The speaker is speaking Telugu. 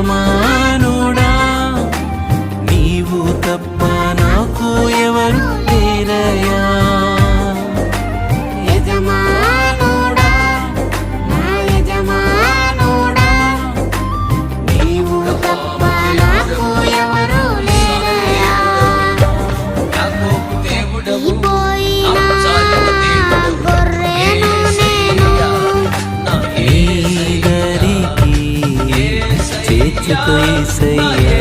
యజమానుడా నీవు తప్ప నాకు ఎవరు లేరయ్యా. యజమానుడా నా యజమానుడా నీవు తప్ప నాకు ఎవరు లేరయ్యా. పోయిన గొర్రెను నేను నీ దరికి చేర్చుకో యేసయ్యా.